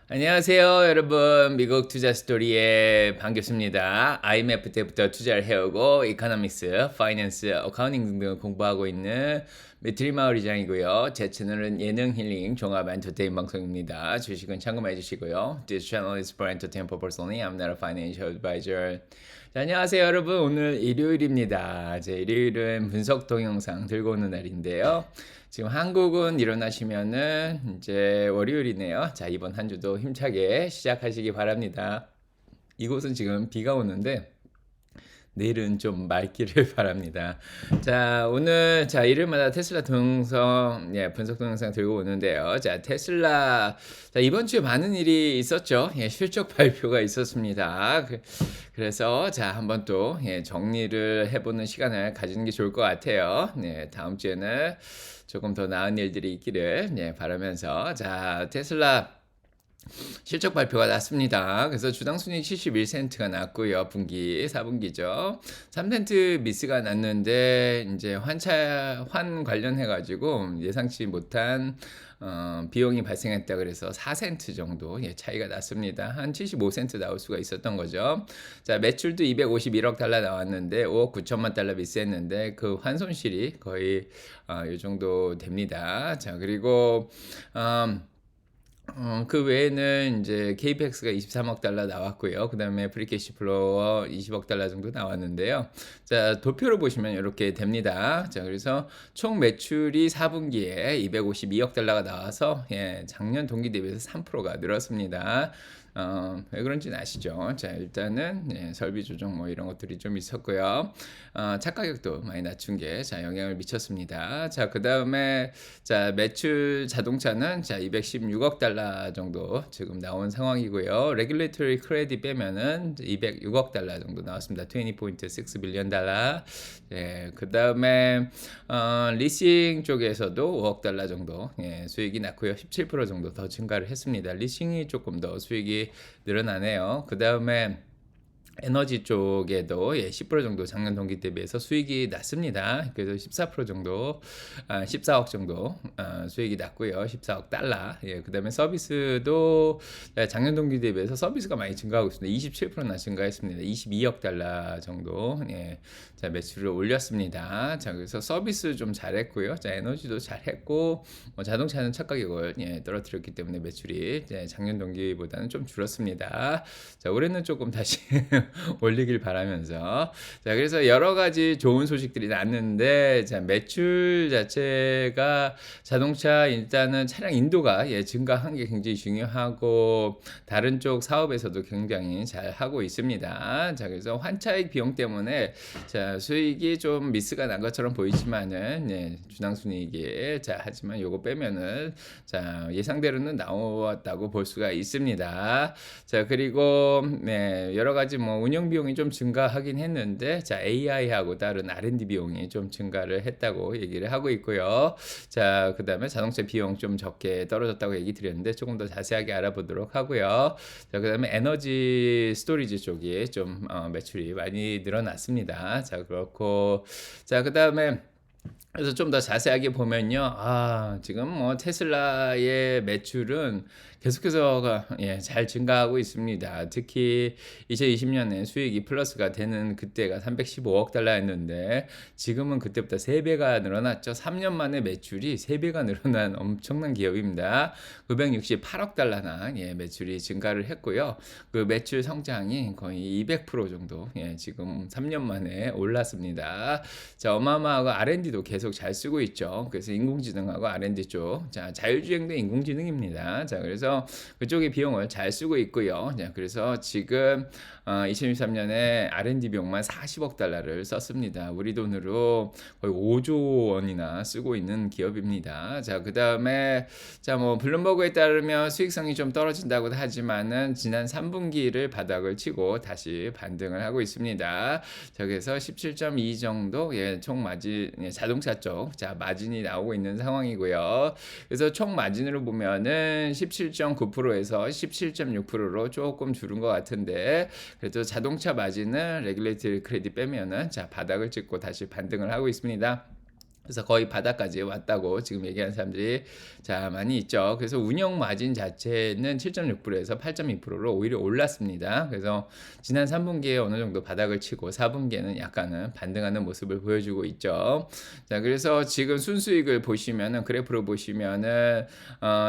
안녕하세요, 여러분. 미국 투자 스토리에 반갑습니다. IMF 때부터 투자를 해오고 이코노믹스, 파이낸스, 어카운팅 등등을 공부하고 있는 미트리 마을이장이고요. 제 채널은 예능 힐링 종합 엔터테인 방송입니다. 주식은 참고해 주시고요. This channel is for entertainment purpose only. I'm not a financial advisor. 자, 안녕하세요, 여러분. 오늘 일요일입니다. 일요일은 분석 동영상 들고 오는 날인데요. 지금 한국은 일어나시면은 이제 월요일이네요. 자, 이번 한 주도 힘차게 시작하시기 바랍니다. 이곳은 지금 비가 오는데 내일은 좀 맑기를 바랍니다. 자, 오늘 일요일마다 테슬라 동영상, 분석 동영상 들고 오는데요. 자, 테슬라 이번 주에 많은 일이 있었죠. 실적 발표가 있었습니다. 그래서 한번 또 정리를 해보는 시간을 가지는 게 좋을 것 같아요. 다음 주에는 조금 더 나은 일들이 있기를 바라면서 테슬라 실적 발표가 났습니다. 그래서 주당 순이익 71센트가 났고요. 분기 4분기죠. 3센트 미스가 났는데 이제 환 관련해 가지고 예상치 못한 비용이 발생했다 그래서 4센트 정도 차이가 났습니다. 한 75센트 나올 수가 있었던 거죠. 자, 매출도 251억 달러 나왔는데 5억 9천만 달러 미스했는데 그 환손실이 거의 이 정도 됩니다. 자, 그리고 그 외에는 이제 KPX가 23억 달러 나왔고요. 그 다음에 프리캐시 플로어 20억 달러 정도 나왔는데요. 자, 도표로 보시면 이렇게 됩니다. 자, 그래서 총 매출이 4분기에 252억 달러가 나와서 작년 동기 대비해서 3%가 늘었습니다. 왜 그런지는 아시죠? 자, 일단은 설비 조정 뭐 이런 것들이 좀 있었고요. 차 가격도 많이 낮춘 게 영향을 미쳤습니다. 자, 그 다음에 매출 자동차는 216억 달러 정도 지금 나온 상황이고요. 레귤레이터리 크레딧 빼면은 206억 달러 정도 나왔습니다. 20.6 빌리언 달러. 그 다음에 리싱 쪽에서도 5억 달러 정도 수익이 났고요. 17% 정도 더 증가를 했습니다. 리싱이 조금 더 수익이 늘어나네요. 그 다음에 에너지 쪽에도 10% 정도 작년 동기 대비해서 수익이 났습니다. 그래서 14% 정도, 14억 정도 수익이 났고요. 14억 달러. 그 다음에 서비스도 작년 동기 대비해서 서비스가 많이 증가하고 있습니다. 27%나 증가했습니다. 22억 달러 정도 매출을 올렸습니다. 자, 그래서 서비스 좀 잘했고요. 에너지도 잘했고 자동차는 차 가격을 떨어뜨렸기 때문에 매출이 작년 동기보다는 좀 줄었습니다. 자, 올해는 조금 다시 올리길 바라면서 그래서 여러 가지 좋은 소식들이 났는데 매출 자체가 자동차 일단은 차량 인도가 증가한 게 굉장히 중요하고 다른 쪽 사업에서도 굉장히 잘 하고 있습니다. 자, 그래서 환차익 비용 때문에 수익이 좀 미스가 난 것처럼 보이지만은 주당 순이익이 하지만 요거 빼면은 예상대로는 나왔다고 볼 수가 있습니다. 자, 그리고 여러 가지 뭐 운영 비용이 좀 증가하긴 했는데 AI하고 다른 R&D 비용이 좀 증가를 했다고 얘기를 하고 있고요. 자, 그다음에 자동차 비용 좀 적게 떨어졌다고 얘기 드렸는데 조금 더 자세하게 알아보도록 하고요. 자, 그다음에 에너지 스토리지 쪽이 좀 매출이 많이 늘어났습니다. 자, 그렇고 그다음에 그래서 좀 더 자세하게 보면요. 지금 뭐 테슬라의 매출은 계속해서 잘 증가하고 있습니다. 특히 2020년에 수익이 플러스가 되는 그때가 315억 달러였는데 지금은 그때보다 3배가 늘어났죠. 3년 만에 매출이 3배가 늘어난 엄청난 기업입니다. 968억 달러나 매출이 증가를 했고요. 그 매출 성장이 거의 200% 정도 지금 3년 만에 올랐습니다. 자, 어마어마하고 R&D도 계속 잘 쓰고 있죠. 그래서 인공지능하고 R&D 쪽, 자율주행도 인공지능입니다. 자, 그래서 그쪽의 비용을 잘 쓰고 있고요. 자, 그래서 지금 2023년에 R&D 비용만 40억 달러를 썼습니다. 우리 돈으로 거의 5조 원이나 쓰고 있는 기업입니다. 자, 그 다음에 뭐 블룸버그에 따르면 수익성이 좀 떨어진다고 하지만은 지난 3분기를 바닥을 치고 다시 반등을 하고 있습니다. 자, 그래서 17.2 정도 총 마진 자동차 쪽 마진이 나오고 있는 상황이고요. 그래서 총 마진으로 보면은 17.9%에서 17.6%로 조금 줄은 것 같은데 그래도 자동차 마진은 레귤레이터리 크레딧 빼면은 바닥을 찍고 다시 반등을 하고 있습니다. 그래서 거의 바닥까지 왔다고 지금 얘기하는 사람들이 자 많이 있죠. 그래서 운영 마진 자체는 7.6%에서 8.2%로 오히려 올랐습니다. 그래서 지난 3분기에 어느 정도 바닥을 치고 4분기에는 약간은 반등하는 모습을 보여주고 있죠. 자 그래서 지금 순수익을 보시면은 그래프로 보시면은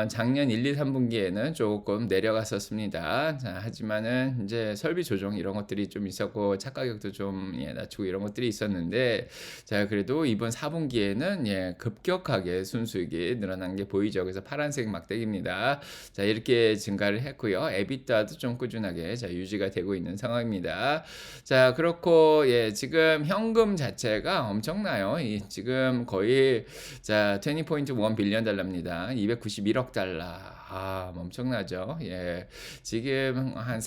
작년 1, 2, 3분기에는 조금 내려갔었습니다. 자 하지만은 인제 설비 조정 이런 것들이 좀 있었고 차 가격도 좀 낮추고 이런 것들이 있었는데 자 그래도 이번 4분기에는 급격하게 순수익이 늘어난 게 보이죠. 그래서 파란색 막대기입니다. 자 이렇게 증가를 했고요. 에비타도 좀 꾸준하게 자 유지가 되고 있는 상황입니다. 자 그렇고 지금 현금 자체가 엄청나요. 이 지금 거의 자 20.1 빌리언 달러입니다. 291억 달러. 엄청나죠. 지금 한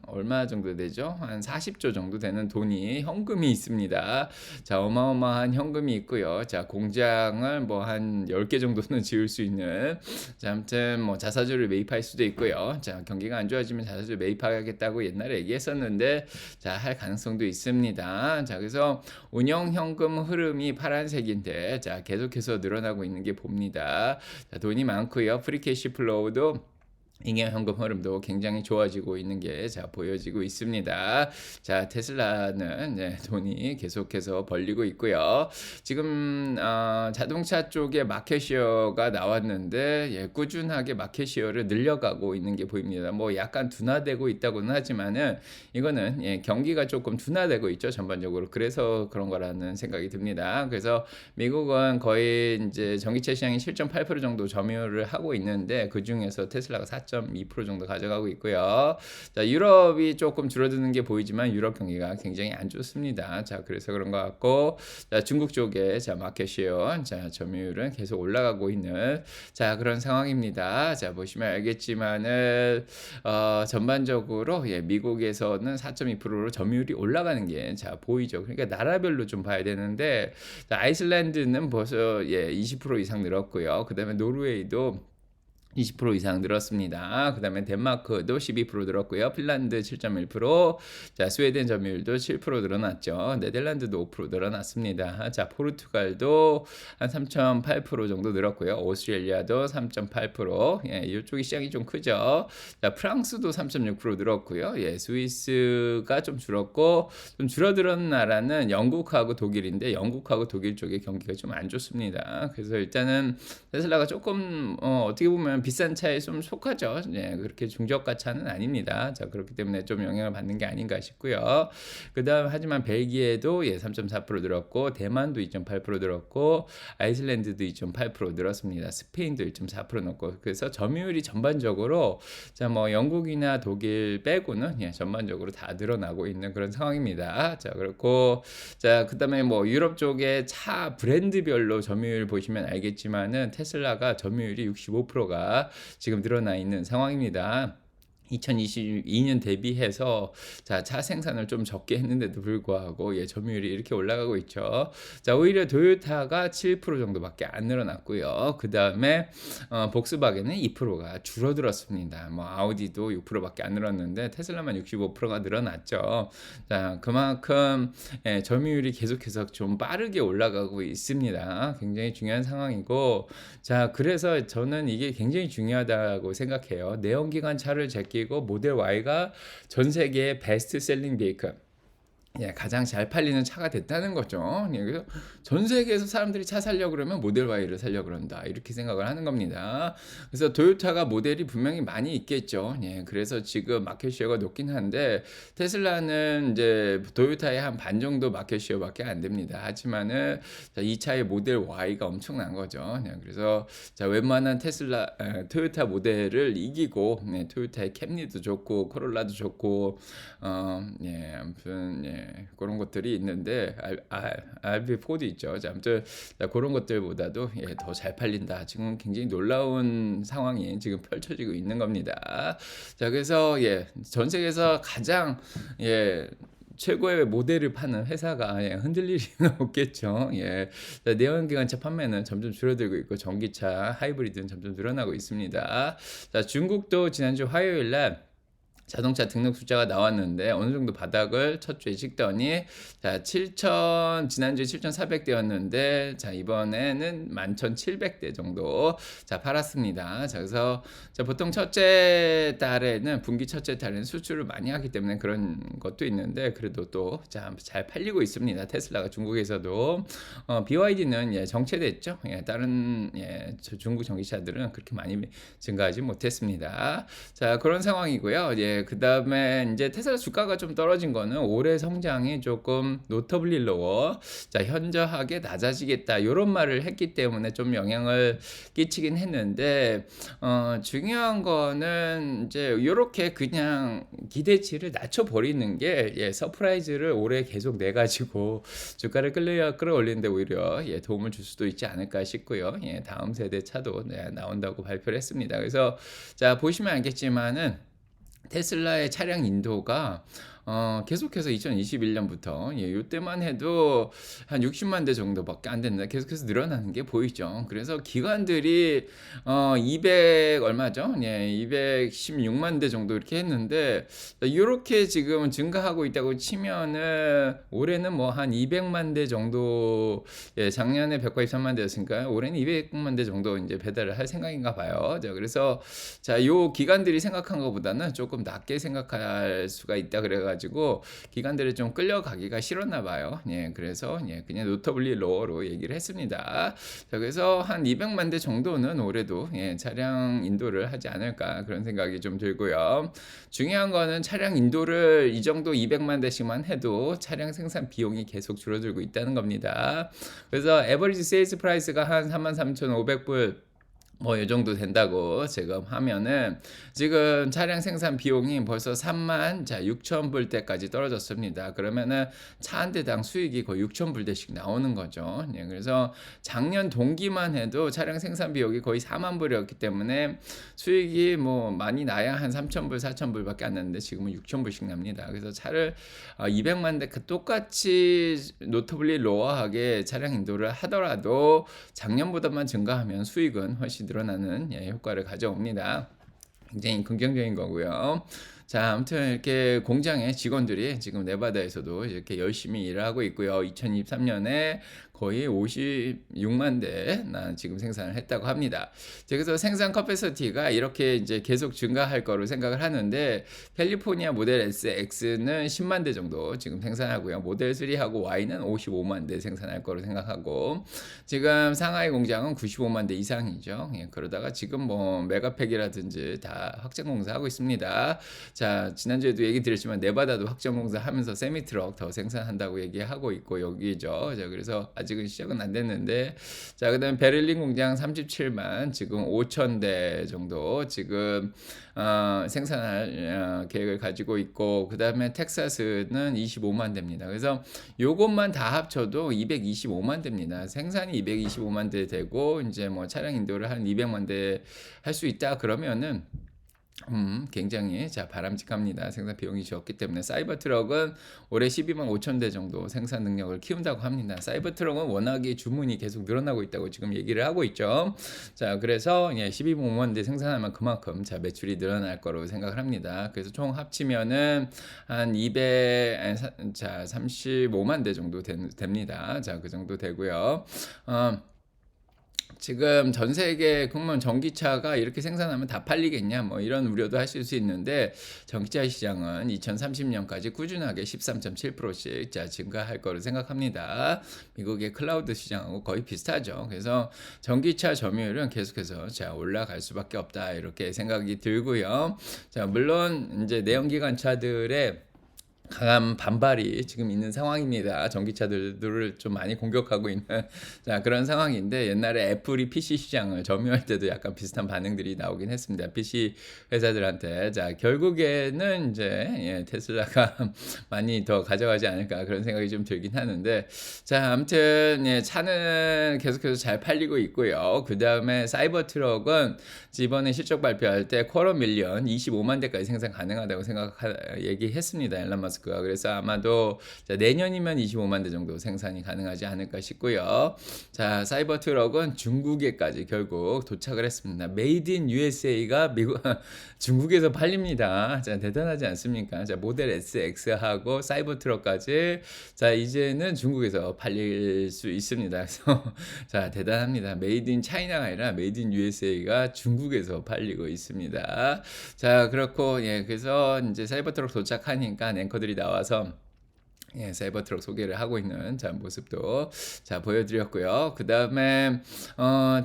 얼마 정도 되죠? 한 40조 정도 되는 돈이 현금이 있습니다. 자, 어마어마한 현금이 있고요. 자, 공장을 뭐 한 10개 정도는 지을 수 있는 자, 아무튼 뭐 자사주를 매입할 수도 있고요. 자, 경기가 안 좋아지면 자사주 매입하겠다고 옛날에 얘기했었는데 자, 할 가능성도 있습니다. 자, 그래서 운영 현금 흐름이 파란색인데 자, 계속해서 늘어나고 있는 게 봅니다. 자, 돈이 많고요. 프리캐시 플로우도 잉여 현금 흐름도 굉장히 좋아지고 있는 게 보여지고 있습니다. 자, 테슬라는 돈이 계속해서 벌리고 있고요. 지금 자동차 쪽에 마켓시어가 나왔는데 꾸준하게 마켓시어를 늘려가고 있는 게 보입니다. 뭐 약간 둔화되고 있다고는 하지만은 이거는 경기가 조금 둔화되고 있죠, 전반적으로. 그래서 그런 거라는 생각이 듭니다. 그래서 미국은 거의 이제 전기차 시장이 7.8% 정도 점유를 하고 있는데 그 중에서 테슬라가 4.2% 정도 가져가고 있고요. 자, 유럽이 조금 줄어드는 게 보이지만 유럽 경기가 굉장히 안 좋습니다. 자, 그래서 그런 것 같고, 자, 중국 쪽에 마켓시어, 점유율은 계속 올라가고 있는 그런 상황입니다. 자, 보시면 알겠지만은 전반적으로 미국에서는 4.2%로 점유율이 올라가는 게 보이죠. 그러니까 나라별로 좀 봐야 되는데, 자, 아이슬란드는 벌써 20% 이상 늘었고요. 그다음에 노르웨이도 20% 이상 늘었습니다. 그 다음에 덴마크도 12% 늘었고요. 핀란드 7.1%, 자, 스웨덴 점유율도 7% 늘어났죠. 네덜란드도 5% 늘어났습니다. 자, 포르투갈도 한 3.8% 정도 늘었고요. 오스트레일리아도 3.8%, 이쪽이 시장이 좀 크죠. 자, 프랑스도 3.6% 늘었고요. 스위스가 좀 줄었고, 좀 줄어드는 나라는 영국하고 독일인데, 영국하고 독일 쪽의 경기가 좀 안 좋습니다. 그래서 일단은 테슬라가 조금 어떻게 보면 비싼 차에 좀 속하죠. 그렇게 중저가 차는 아닙니다. 자, 그렇기 때문에 좀 영향을 받는 게 아닌가 싶고요. 그다음 하지만 벨기에도 3.4% 늘었고 대만도 2.8% 늘었고 아이슬란드도 2.8% 늘었습니다. 스페인도 1.4% 늘었고 그래서 점유율이 전반적으로 자, 뭐 영국이나 독일 빼고는 전반적으로 다 늘어나고 있는 그런 상황입니다. 자, 그렇고 자, 그다음에 뭐 유럽 쪽에 차 브랜드별로 점유율 보시면 알겠지만은 테슬라가 점유율이 65%가 지금 늘어나 있는 상황입니다. 2022년 대비해서 차 생산을 좀 적게 했는데도 불구하고 점유율이 이렇게 올라가고 있죠. 자, 오히려 토요타가 7% 정도밖에 안 늘어났고요. 그다음에 복스바겐은 2%가 줄어들었습니다. 뭐 아우디도 6%밖에 안 늘었는데 테슬라만 65%가 늘어났죠. 자, 그만큼 점유율이 계속해서 좀 빠르게 올라가고 있습니다. 굉장히 중요한 상황이고 자, 그래서 저는 이게 굉장히 중요하다고 생각해요. 내연기관 차를 제끼고 모델 Y가 전 세계의 베스트 셀링 베이클 가장 잘 팔리는 차가 됐다는 거죠. 그래서 전 세계에서 사람들이 차 살려고 그러면 모델 Y를 살려고 그런다. 이렇게 생각을 하는 겁니다. 그래서 토요타가 모델이 분명히 많이 있겠죠. 그래서 지금 마켓시어가 높긴 한데 테슬라는 이제 토요타의 한 반 정도 마켓시어밖에 안 됩니다. 하지만은 이 차의 모델 Y가 엄청난 거죠. 그래서 웬만한 토요타 모델을 이기고 토요타의 캠리도 좋고 코롤라도 좋고 아무튼 그런 것들이 있는데 RB4도 있죠. 자, 아무튼 그런 것들보다도 더 잘 팔린다. 지금 굉장히 놀라운 상황이 지금 펼쳐지고 있는 겁니다. 자, 그래서 전 세계에서 가장 최고의 모델을 파는 회사가 흔들릴 리는 없겠죠. 내연기관차 판매는 점점 줄어들고 있고 전기차 하이브리드는 점점 늘어나고 있습니다. 자, 중국도 지난주 화요일 날 자동차 등록 숫자가 나왔는데 어느 정도 바닥을 첫 주에 찍더니 자 7,000 지난주에 7,400대였는데 자 이번에는 11,700대 정도 자 팔았습니다. 자 그래서 자 보통 첫째 달에는 분기 첫째 달에는 수출을 많이 하기 때문에 그런 것도 있는데 그래도 또 잘 팔리고 있습니다. 테슬라가 중국에서도 BYD는 예 정체됐죠. 예 다른 예 중국 전기차들은 그렇게 많이 증가하지 못했습니다. 자 그런 상황이고요. 예 그다음에 인제 테슬라 주가가 좀 떨어진 거는 올해 성장이 조금 notably lower 자 현저하게 낮아지겠다 요런 말을 했기 때문에 좀 영향을 끼치긴 했는데 중요한 거는 인제 요렇게 그냥 기대치를 낮춰 버리는 게 예 서프라이즈를 올해 계속 내 가지고 주가를 끌어올리는 데 오히려 예 도움을 줄 수도 있지 않을까 싶고요. 예 다음 세대 차도 네 나온다고 발표를 했습니다. 그래서 자 보시면 알겠지만은 테슬라의 차량 인도가 계속해서 2021 년부터 예 요때만 해도 한 60만 대 정도밖에 안 됐는데 계속해서 늘어나는 게 보이죠. 그래서 기관들이 200 얼마죠? 예 216만 대 정도 이렇게 했는데 요렇게 지금 증가하고 있다고 치면은 올해는 뭐 한 200만 대 정도 예 작년에 183만 대였으니까요. 올해는 200만 대 정도 인제 배달을 할 생각인가 봐요. 자 그래서 자 요 기관들이 생각한 것보다는 조금 낮게 생각할 수가 있다 그래 가지고 기관들이 좀 끌려가기가 싫었나 봐요. 예 그래서 예 그냥 notably lower로 얘기를 했습니다. 자 그래서 한 200만 대 정도는 올해도 예 차량 인도를 하지 않을까 그런 생각이 좀 들고요. 중요한 거는 차량 인도를 이 정도 200만 대씩만 해도 차량 생산 비용이 계속 줄어들고 있다는 겁니다. 그래서 에버리지 세일즈 프라이스가 한 33,500불 뭐 요 정도 된다고 지금 하면은 지금 차량 생산 비용이 벌써 36,000 불대까지 떨어졌습니다. 그러면은 차 한 대당 수익이 거의 6,000 불대씩 나오는 거죠. 예 그래서 작년 동기만 해도 차량 생산 비용이 거의 4만 불이었기 때문에 수익이 뭐 많이 나야 한 3,000 불, 4,000 불밖에 안 나는데 지금은 6,000 불씩 납니다. 그래서 차를 200만 대 똑같이 notably lower하게 차량 인도를 하더라도 작년보다만 증가하면 수익은 훨씬 늘어나는 예 효과를 가져옵니다. 굉장히 긍정적인 거고요. 자 아무튼 이렇게 공장의 직원들이 지금 네바다에서도 이렇게 열심히 일을 하고 있고요. 2023년에 거의 56만 대나 지금 생산을 했다고 합니다. 자 그래서 생산 캐패시티가 이렇게 이제 계속 증가할 거로 생각을 하는데 캘리포니아 모델 S, X는 10만 대 정도 지금 생산하고요. 모델 3하고 Y는 55만 대 생산할 거로 생각하고 지금 상하이 공장은 95만 대 이상이죠. 예, 그러다가 지금 뭐 메가팩이라든지 다 확장 공사하고 있습니다. 자 지난주에도 얘기 드렸지만 네바다도 확장 공사하면서 세미트럭 더 생산한다고 얘기하고 있고 여기죠. 자 그래서 아직은 시작은 안 됐는데 자 그다음에 베를린 공장 37만 지금 5천 대 정도 지금 생산할 계획을 가지고 있고 그다음에 텍사스는 25만 대입니다. 그래서 요것만 다 합쳐도 225만 대입니다. 생산이 225만 대 되고 이제 뭐 차량 인도를 한 200만 대 할 수 있다 그러면은 굉장히 자 바람직합니다. 생산 비용이 적기 때문에 사이버 트럭은 올해 12만 5천 대 정도 생산 능력을 키운다고 합니다. 사이버 트럭은 워낙에 주문이 계속 늘어나고 있다고 지금 얘기를 하고 있죠. 자 그래서 예, 12만 대 생산하면 그만큼 자 매출이 늘어날 거로 생각을 합니다. 그래서 총 합치면은 한 35만 대 정도 됩니다. 자 그 정도 되고요. 지금 전 세계 그러면 전기차가 이렇게 생산하면 다 팔리겠냐 뭐 이런 우려도 하실 수 있는데 전기차 시장은 2030년까지 꾸준하게 13.7%씩 자 증가할 거로 생각합니다. 미국의 클라우드 시장하고 거의 비슷하죠. 그래서 전기차 점유율은 계속해서 자 올라갈 수밖에 없다 이렇게 생각이 들고요. 자 물론 이제 내연기관차들의 강한 반발이 지금 있는 상황입니다. 전기차들을 좀 많이 공격하고 있는 자 그런 상황인데 옛날에 애플이 PC 시장을 점유할 때도 약간 비슷한 반응들이 나오긴 했습니다. PC 회사들한테 자 결국에는 이제 예, 테슬라가 많이 더 가져가지 않을까 그런 생각이 좀 들긴 하는데 자 아무튼 예, 차는 계속해서 잘 팔리고 있고요. 그 다음에 사이버 트럭은 이번에 실적 발표할 때 쿼터 밀리언 25만 대까지 생산 가능하다고 얘기했습니다. 앨런 머스크 머스크가. 그래서 아마도 자 내년이면 25만 대 정도 생산이 가능하지 않을까 싶고요. 자 사이버 트럭은 중국에까지 결국 도착을 했습니다. 메이드 인 USA가 미국 중국에서 팔립니다. 자 대단하지 않습니까? 자 모델 S, X하고 사이버 트럭까지 자 이제는 중국에서 팔릴 수 있습니다. 그래서 자 대단합니다. 메이드 인 차이나가 아니라 메이드 인 USA가 중국에서 팔리고 있습니다. 자 그렇고 예 그래서 이제 사이버 트럭 도착하니까 앵커들이 나와서 예, 사이버 트럭 소개를 하고 있는 자 모습도 자 보여드렸고요. 그 다음에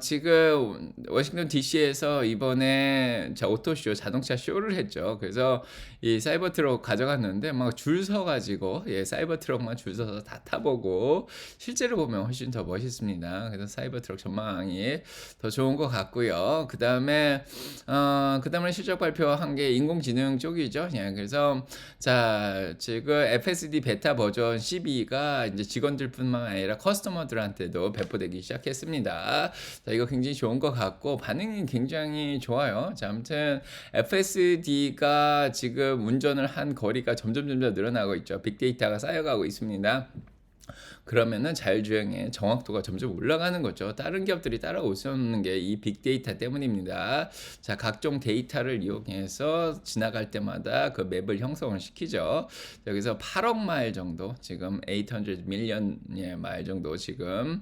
지금 워싱턴 DC에서 이번에 자 오토쇼 자동차 쇼를 했죠. 그래서 이 사이버 트럭 가져갔는데 막 줄 서가지고 예, 사이버 트럭만 줄 서서 다 타보고 실제로 보면 훨씬 더 멋있습니다. 그래서 사이버 트럭 전망이 더 좋은 것 같고요. 그 다음에 실적 발표한 게 인공지능 쪽이죠. 예, 그래서 자 지금 FSD 베타 버전 12가 이제 직원들뿐만 아니라 커스터머들한테도 배포되기 시작했습니다. 자, 이거 굉장히 좋은 것 같고 반응이 굉장히 좋아요. 자, 아무튼 FSD가 지금 운전을 한 거리가 점점 늘어나고 있죠. 빅데이터가 쌓여가고 있습니다. 그러면은 자율주행의 정확도가 점점 올라가는 거죠. 다른 기업들이 따라올 수 없는 게 이 빅데이터 때문입니다. 자, 각종 데이터를 이용해서 지나갈 때마다 그 맵을 형성을 시키죠. 여기서 8억 마일 정도 지금 800 밀리언 마일 정도 지금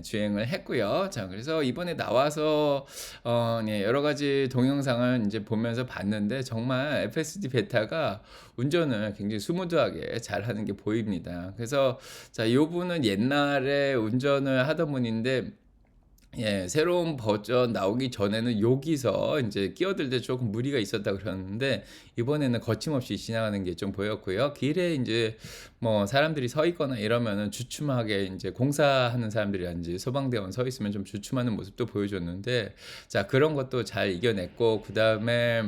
주행을 했고요. 자, 그래서 이번에 나와서 여러 가지 동영상을 이제 보면서 봤는데 정말 FSD 베타가 운전을 굉장히 스무드하게 잘 하는 게 보입니다. 그래서 자, 요분은 옛날에 운전을 하던 분인데 예, 새로운 버전 나오기 전에는 여기서 이제 끼어들 때 조금 무리가 있었다 그러는데 이번에는 거침없이 지나가는 게 좀 보였고요. 길에 이제 뭐 사람들이 서 있거나 이러면은 주춤하게 이제 공사하는 사람들이란지 소방대원 서 있으면 좀 주춤하는 모습도 보여줬는데 자 그런 것도 잘 이겨냈고 그 다음에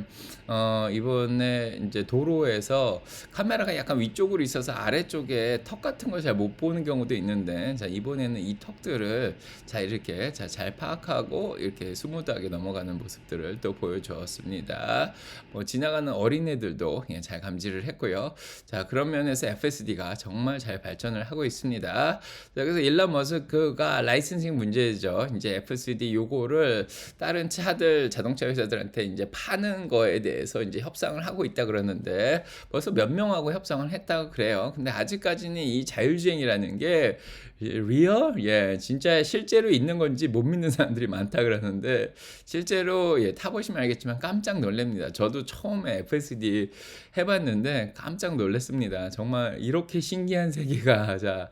이번에 이제 도로에서 카메라가 약간 위쪽으로 있어서 아래쪽에 턱 같은 걸 잘 못 보는 경우도 있는데 자 이번에는 이 턱들을 자 이렇게 잘 파악하고 이렇게 스무드하게 넘어가는 모습들을 또 보여주었습니다. 뭐 지나가는 어린애들도 잘 감지를 했고요. 자 그런 면에서 FSD가 정말 잘 발전을 하고 있습니다. 자, 그래서 일론 머스크가 라이선싱 문제죠. 이제 FSD 요거를 다른 차들 자동차 회사들한테 이제 파는 거에 대해서 이제 협상을 하고 있다 그러는데 벌써 몇 명하고 협상을 했다고 그래요. 근데 아직까지는 이 자율주행이라는 게 리얼? 예, 진짜 실제로 있는 건지 못 믿는 사람들이 많다 그러는데 실제로 예, 타보시면 알겠지만 깜짝 놀랍니다. 저도 처음에 FSD 해봤는데 깜짝 놀랐습니다. 정말 이렇게 신기한 세계가 자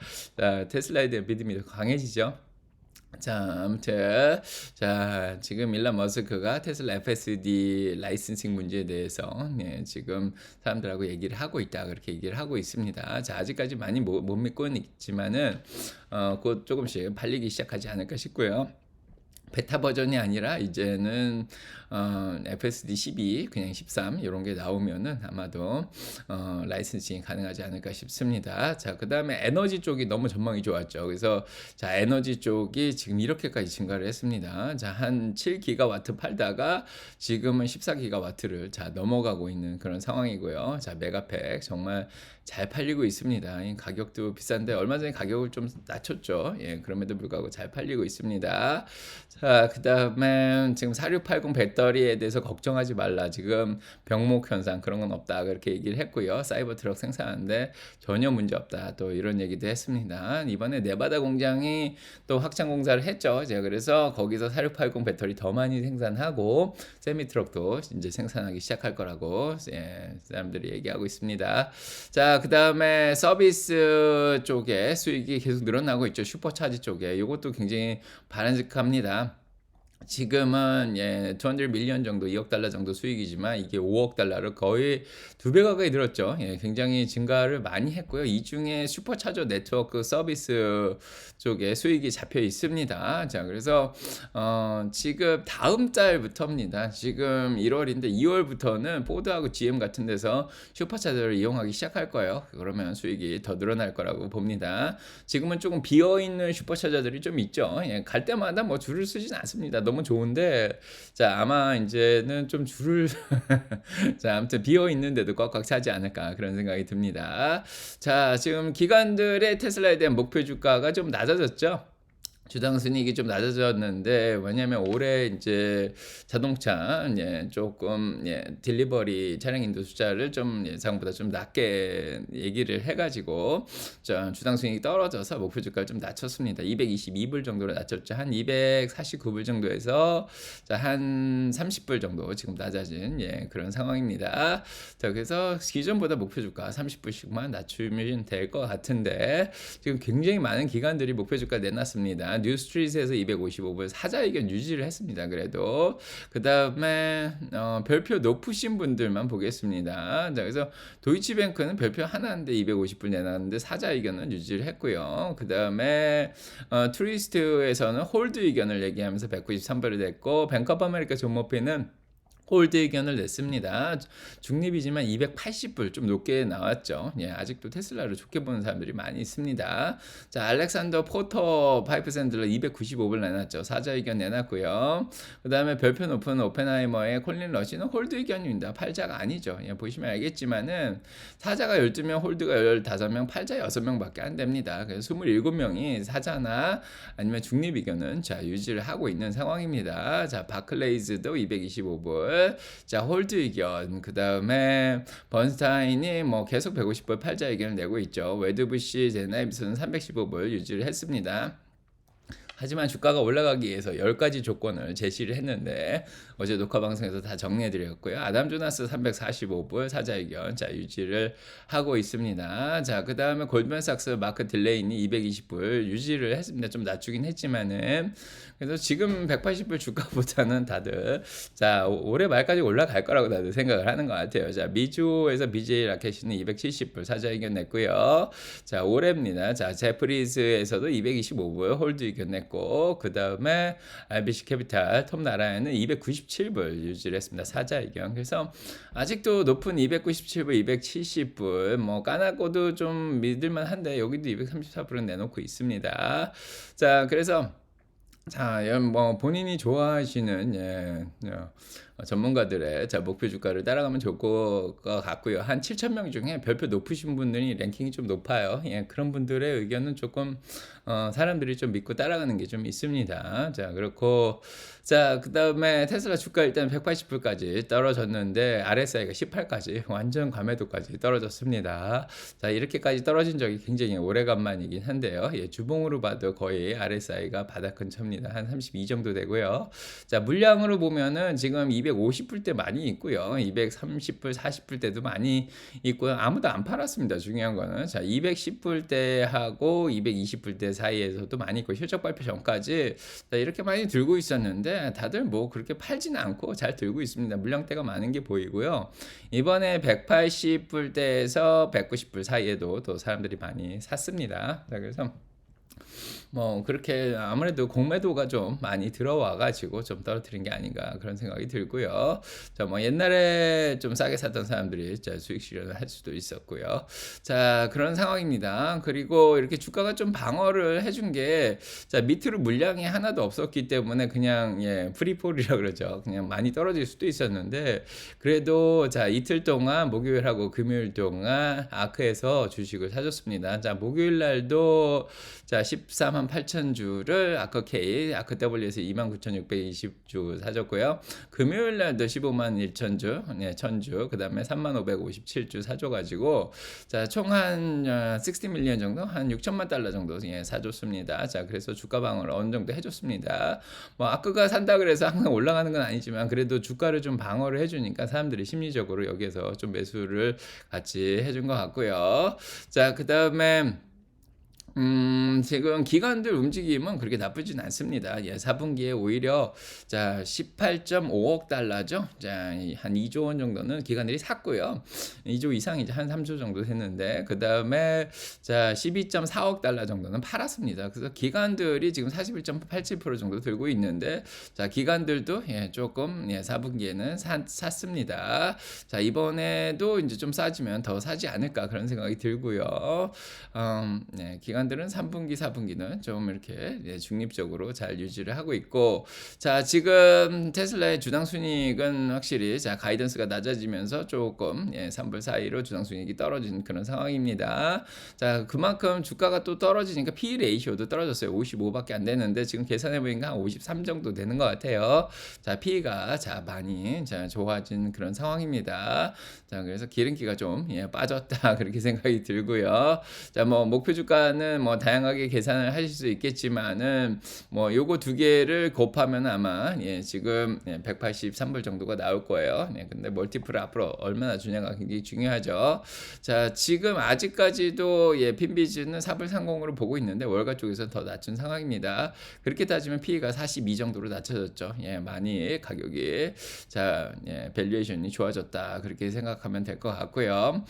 테슬라에 대한 믿음이 더 강해지죠. 자, 아무튼 자 지금 일론 머스크가 테슬라 FSD 라이선싱 문제에 대해서 지금 사람들하고 얘기를 하고 있다 그렇게 얘기를 하고 있습니다. 자 아직까지 많이 못 믿고는 있지만은 곧 조금씩 팔리기 시작하지 않을까 싶고요. 베타 버전이 아니라 이제는 FSD 12 그냥 13 이런 게 나오면은 아마도 라이선싱이 가능하지 않을까 싶습니다. 자, 그다음에 에너지 쪽이 너무 전망이 좋았죠. 그래서 자, 에너지 쪽이 지금 이렇게까지 증가를 했습니다. 자, 한 7기가와트 팔다가 지금은 14기가와트를 자, 넘어가고 있는 그런 상황이고요. 자, 메가팩 정말 잘 팔리고 있습니다. 가격도 비싼데 얼마 전에 가격을 좀 낮췄죠. 예, 그럼에도 불구하고 잘 팔리고 있습니다. 자, 그다음에 지금 4680 배터리에 대해서 걱정하지 말라. 지금 병목 현상 그런 건 없다. 그렇게 얘기를 했고요. 사이버 트럭 생산하는데 전혀 문제 없다. 또 이런 얘기도 했습니다. 이번에 네바다 공장이 또 확장 공사를 했죠. 제가 그래서 거기서 4680 배터리 더 많이 생산하고 세미 트럭도 이제 생산하기 시작할 거라고 사람들이 얘기하고 있습니다. 자, 그다음에 서비스 쪽에 수익이 계속 늘어나고 있죠. 슈퍼차지 쪽에. 이것도 굉장히 바람직합니다. 지금은 200 밀리언 정도, 2억 달러 정도 수익이지만 이게 5억 달러를 거의 2배 가까이 늘었죠. 굉장히 증가를 많이 했고요. 이 중에 슈퍼차저 네트워크 서비스 쪽에 수익이 잡혀 있습니다. 자, 그래서 지금 다음 달부터입니다. 지금 1월인데 2월부터는 포드하고 GM 같은 데서 슈퍼차저를 이용하기 시작할 거예요. 그러면 수익이 더 늘어날 거라고 봅니다. 지금은 조금 비어 있는 슈퍼차저들이 좀 있죠. 갈 때마다 뭐 줄을 쓰진 않습니다. 너무 좋은데 자 아마 인제는 좀 줄을 자 아무튼 비어 있는데도 꽉꽉 차지 않을까 그런 생각이 듭니다. 자 지금 기관들의 테슬라에 대한 목표 주가가 좀 낮아졌죠. 주당 순이익이 좀 낮아졌는데 왜냐하면 올해 인제 자동차 쪼끔 딜리버리 차량 인도 숫자를 좀 예상보다 좀 낮게 얘기를 해 가지고 좀 주당 순이익이 떨어져서 목표 주가를 좀 낮췄습니다. 222불 정도로 낮췄죠. 한 249불 정도에서 자 한 30불 정도 지금 낮아진 그런 상황입니다. 자 그래서 기존보다 목표 주가 30불씩만 낮추면 될 것 같은데 지금 굉장히 많은 기관들이 목표 주가 내놨습니다. 뉴스트리트에서 255불 사자 의견 유지를 했습니다. 그래도 그다음에 별표 높으신 분들만 보겠습니다. 자 그래서 도이치뱅크는 별표 하나인데 250불 내놨는데 사자 의견은 유지를 했고요. 그다음에 트위스트에서는 홀드 의견을 얘기하면서 193불을 냈고 뱅크 오브 아메리카 존모피는 홀드 의견을 냈습니다. 중립이지만 280불 좀 높게 나왔죠. 아직도 테슬라를 좋게 보는 사람들이 많이 있습니다. 자, 알렉산더 포터 파이프 샌들러 295불 내놨죠. 사자 의견 내놨고요. 그 다음에 별표 높은 오펜하이머의 콜린 러시는 홀드 의견입니다. 팔자가 아니죠. 보시면 알겠지만은 사자가 12명, 홀드가 15명, 팔자 6명밖에 안 됩니다. 그래서 27명이 사자나 아니면 중립 의견은 자, 유지를 하고 있는 상황입니다. 자, 바클레이즈도 225불. 자 홀드 의견 그 다음에 번스타인이 뭐 계속 150불 팔자 의견을 내고 있죠. 웨드부시 제나이브스는 315불 유지를 했습니다. 하지만 주가가 올라가기 위해서 10가지 조건을 제시를 했는데 어제 녹화 방송에서 다 정리해 드렸고요. 아담 조나스 345불 사자 의견 자 유지를 하고 있습니다. 자 그다음에 골드만삭스 마크 딜레인이 220불 유지를 했습니다. 좀 낮추긴 했지만은 그래서 지금 180불 주가보다는 다들 자 올해 말까지 올라갈 거라고 다들 생각을 하는 것 같아요. 자 미주에서 BJ 라켓이는 270불 사자 의견 냈고요. 자 올해입니다. 자 제프리즈에서도 225불 홀드 의견 냈고 그 다음에 RBC 캐피탈 톱 나라에는 297불 유지를 했습니다. 사자 의견. 그래서 아직도 높은 297불, 270불 뭐 까나고도 좀 믿을만 한데 여기도 234불은 내놓고 있습니다. 자 그래서 자, 뭐 본인이 좋아하시는 전문가들의 자 목표 주가를 따라가면 좋을 것 같고요. 한 7,000명 중에 별표 높으신 분들이 랭킹이 좀 높아요. 그런 분들의 의견은 조금 사람들이 좀 믿고 따라가는 게 좀 있습니다. 자 그렇고 자 그다음에 테슬라 주가 일단 180불까지 떨어졌는데 RSI가 18까지 완전 과매도까지 떨어졌습니다. 자 이렇게까지 떨어진 적이 굉장히 오래간만이긴 한데요. 주봉으로 봐도 거의 RSI가 바닥 근처입니다. 한 32 정도 되고요. 자 물량으로 보면은 지금 250불대 많이 있고요. 230불, 40불대도 많이 있고요. 아무도 안 팔았습니다. 중요한 거는 자 210불대하고 220불대 사이에서도 많이 있고 실적 발표 전까지 자, 이렇게 많이 들고 있었는데 다들 뭐 그렇게 팔지는 않고 잘 들고 있습니다. 물량대가 많은 게 보이고요. 이번에 180불대에서 190불 사이에도 또 사람들이 많이 샀습니다. 자, 그래서 뭐 그렇게 아무래도 공매도가 좀 많이 들어와 가지고 좀 떨어뜨린 게 아닌가 그런 생각이 들고요. 자 뭐 옛날에 좀 싸게 샀던 사람들이 자 수익 실현을 할 수도 있었고요. 자 그런 상황입니다. 그리고 이렇게 주가가 좀 방어를 해준 게 자 밑으로 물량이 하나도 없었기 때문에 그냥 프리폴이라 그러죠. 그냥 많이 떨어질 수도 있었는데 그래도 자 이틀 동안 목요일하고 금요일 동안 아크에서 주식을 사줬습니다. 자 목요일 날도 자 14만 8천 주를 아크 K, 아크 W에서 29,620주 사줬고요. 금요일 날도 15만 1천 주, 1,000주, 그 다음에 3만 557주 사줘가지고 자 총 한 60 밀리언 정도, 한 6천만 달러 정도 사줬습니다. 자 그래서 주가 방어를 어느 정도 해줬습니다. 뭐 아크가 산다 그래서 항상 올라가는 건 아니지만 그래도 주가를 좀 방어를 해주니까 사람들이 심리적으로 여기에서 좀 매수를 같이 해준 것 같고요. 자 그 다음에 지금 기관들 움직임은 그렇게 나쁘진 않습니다. 4분기에 오히려 자 18.5억 달러죠. 자 한 2조 원 정도는 기관들이 샀고요. 2조 이상이죠. 한 3조 정도 됐는데 그다음에 자 12.4억 달러 정도는 팔았습니다. 그래서 기관들이 지금 41.87% 정도 들고 있는데 자 기관들도 조금 4분기에는 샀습니다. 자 이번에도 이제 좀 싸지면 더 사지 않을까 그런 생각이 들고요. 기관 기관들은 3분기, 4분기는 좀 이렇게 예 중립적으로 잘 유지를 하고 있고, 자 지금 테슬라의 주당 순이익은 확실히 자 가이던스가 낮아지면서 조금 예 3불 사이로 주당 순이익이 떨어진 그런 상황입니다. 자 그만큼 주가가 또 떨어지니까 P/E 레이시오도 떨어졌어요. 55 밖에 안 되는데 지금 계산해 보니까 한 53 정도 되는 것 같아요. 자 P/E가 자 많이 자 좋아진 그런 상황입니다. 자 그래서 기름기가 좀 예 빠졌다 그렇게 생각이 들고요. 자 뭐 목표 주가는 뭐 다양하게 계산을 하실 수 있겠지만은 뭐 요거 두 개를 곱하면 아마 예 지금 예 183불 정도가 나올 거예요. 네 근데 멀티플을 앞으로 얼마나 주냐가 굉장히 중요하죠. 자 지금 아직까지도 예 핀비즈는 4불 30으로 보고 있는데 월가 쪽에서 더 낮춘 상황입니다. 그렇게 따지면 P가 42 정도로 낮춰졌죠. 예 많이 가격이 자 예 밸류에이션이 좋아졌다 그렇게 생각하면 될 것 같고요.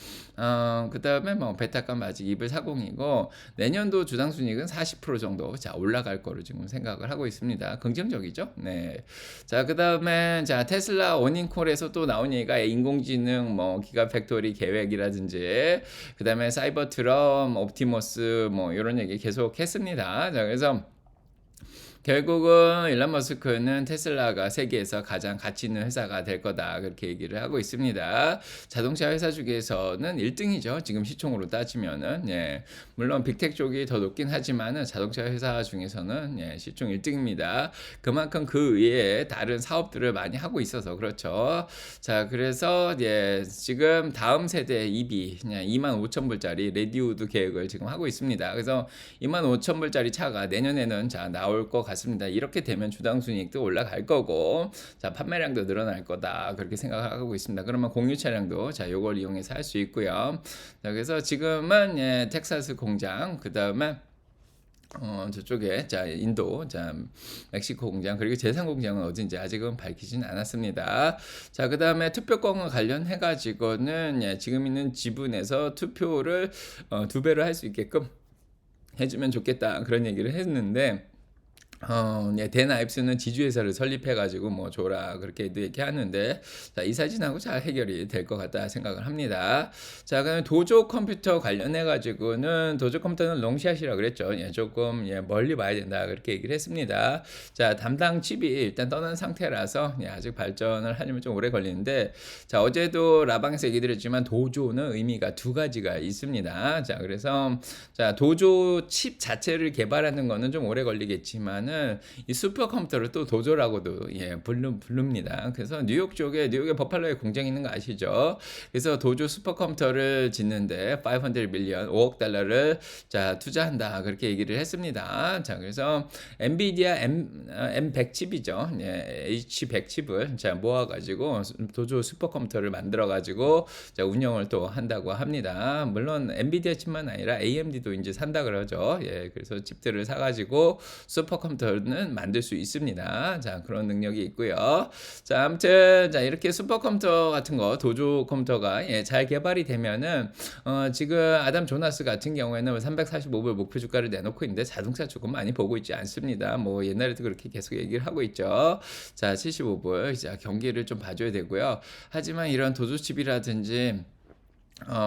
그다음에 뭐 베타값 아직 2불 40이고 내년도 주당 순이익은 40% 정도 자 올라갈 거로 지금 생각을 하고 있습니다. 긍정적이죠? 네. 자 그다음에 자 테슬라 어닝콜에서 또 나온 얘기가 인공지능 뭐 기가 팩토리 계획이라든지 그다음에 사이버트럼, 옵티머스 뭐 이런 얘기 계속 했습니다. 자 그래서 결국은 일론 머스크는 테슬라가 세계에서 가장 가치 있는 회사가 될 거다 그렇게 얘기를 하고 있습니다. 자동차 회사 중에서는 1등이죠. 지금 시총으로 따지면은 예. 물론 빅텍 쪽이 더 높긴 하지만은 자동차 회사 중에서는 예, 시총 1등입니다. 그만큼 그 외에 다른 사업들을 많이 하고 있어서 그렇죠. 자, 그래서 예, 지금 다음 세대 EV 그냥 25,000불짜리 레디우드 계획을 지금 하고 있습니다. 그래서 25,000불짜리 차가 내년에는 자 나올 것 같습니다. 이렇게 되면 주당 순이익도 올라갈 거고 자 판매량도 늘어날 거다 그렇게 생각하고 있습니다. 그러면 공유 차량도 자 요걸 이용해서 할 수 있고요. 자 그래서 지금은 예, 텍사스 공장 그다음에 저쪽에 자 인도 자 멕시코 공장 그리고 제산 공장은 어딘지 아직은 밝히진 않았습니다. 자 그다음에 투표권과 관련해 가지고는 예, 지금 있는 지분에서 투표를 2배로 할 수 있게끔 해주면 좋겠다 그런 얘기를 했는데 예, 데나입스는 지주회사를 설립해가지고 뭐 줘라 그렇게도 얘기하는데 자, 이 사진하고 잘 해결이 될 것 같다 생각을 합니다. 자, 그다음에 도조 컴퓨터 관련해가지고는 도조 컴퓨터는 롱샷이라 그랬죠. 예, 조금 예, 멀리 봐야 된다 그렇게 얘기를 했습니다. 자, 담당 칩이 일단 떠난 상태라서 예, 아직 발전을 하려면 좀 오래 걸리는데 자, 어제도 라방에서 얘기 드렸지만 도조는 의미가 두 가지가 있습니다. 자, 그래서 자, 도조 칩 자체를 개발하는 거는 좀 오래 걸리겠지만 이 슈퍼컴퓨터를 또 도조라고도 예, 부릅니다. 그래서 뉴욕 쪽에 버팔로에 공장이 있는 거 아시죠? 그래서 도조 슈퍼컴퓨터를 짓는데 500 밀리언 5억 달러를 자 투자한다 그렇게 얘기를 했습니다. 자 그래서 엔비디아 M100 칩이죠. 예, H100 칩을 자 모아가지고 도조 슈퍼컴퓨터를 만들어가지고 자 운영을 또 한다고 합니다. 물론 엔비디아 칩만 아니라 AMD도 이제 산다 그러죠. 예, 그래서 칩들을 사가지고 슈퍼컴퓨터는 만들 수 있습니다. 자, 그런 능력이 있고요. 자, 아무튼 자, 이렇게 슈퍼컴퓨터 같은 거 도조 컴퓨터가 예, 잘 개발이 되면은 지금 아담 조나스 같은 경우에는 345불 목표 주가를 내놓고 있는데 자동차 조금 많이 보고 있지 않습니다. 뭐 옛날에도 그렇게 계속 얘기를 하고 있죠. 자, 75불 자, 경기를 좀 봐줘야 되고요. 하지만 이런 도조칩이라든지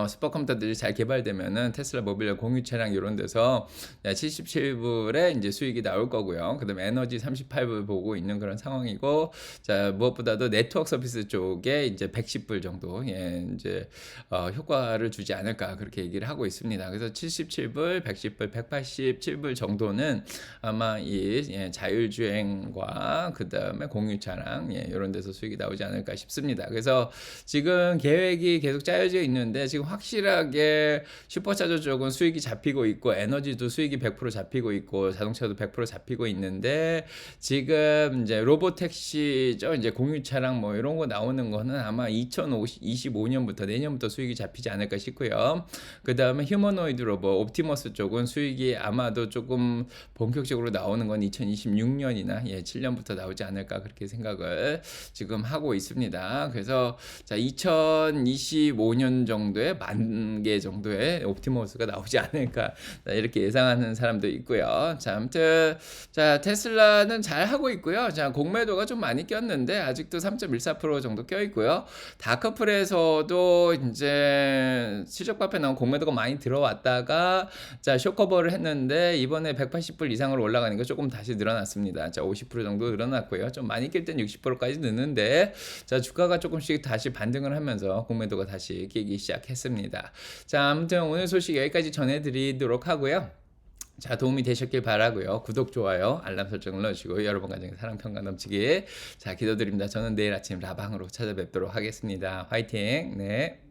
슈퍼컴퓨터들이 잘 개발되면은 테슬라 모빌 공유 차량 이런 데서 77불에 이제 수익이 나올 거고요. 그다음에 에너지 38불 보고 있는 그런 상황이고, 자 무엇보다도 네트워크 서비스 쪽에 이제 110불 정도 예 이제 효과를 주지 않을까 그렇게 얘기를 하고 있습니다. 그래서 77불, 110불, 187불 정도는 아마 이 예, 자율주행과 그다음에 공유 차량 예 이런 데서 수익이 나오지 않을까 싶습니다. 그래서 지금 계획이 계속 짜여져 있는데 지금 확실하게 슈퍼차저 쪽은 수익이 잡히고 있고 에너지도 수익이 100% 잡히고 있고 자동차도 100% 잡히고 있는데 지금 이제 로보택시죠. 이제 공유 차량 뭐 이런 거 나오는 거는 아마 2025년부터 내년부터 수익이 잡히지 않을까 싶고요. 그다음에 휴머노이드 로봇 옵티머스 쪽은 수익이 아마도 조금 본격적으로 나오는 건 2026년이나 예 7년부터 나오지 않을까 그렇게 생각을 지금 하고 있습니다. 그래서 자 2025년 정도 정도의 10,000개 정도의 옵티머스가 나오지 않을까 이렇게 예상하는 사람도 있고요. 자, 아무튼 자, 테슬라는 잘하고 있고요. 자, 공매도가 좀 많이 꼈는데 아직도 3.14% 정도 껴 있고요. 다크풀에서도 인제 실적 발표에 나온 공매도가 많이 들어왔다가 자, 쇼커버를 했는데 이번에 180불 이상으로 올라가니까 조금 다시 늘어났습니다. 자, 50% 정도 늘어났고요. 좀 많이 낄 땐 60%까지 느는데 자, 주가가 조금씩 다시 반등을 하면서 공매도가 다시 끼기 시작했습니다. 자, 아무튼 오늘 소식 여기까지 전해드리도록 하고요. 자, 도움이 되셨길 바라고요. 구독, 좋아요, 알람 설정을 넣으시고 여러분 가정에 사랑, 평강 넘치길 자, 기도드립니다. 저는 내일 아침 라방으로 찾아뵙도록 하겠습니다. 화이팅! 네.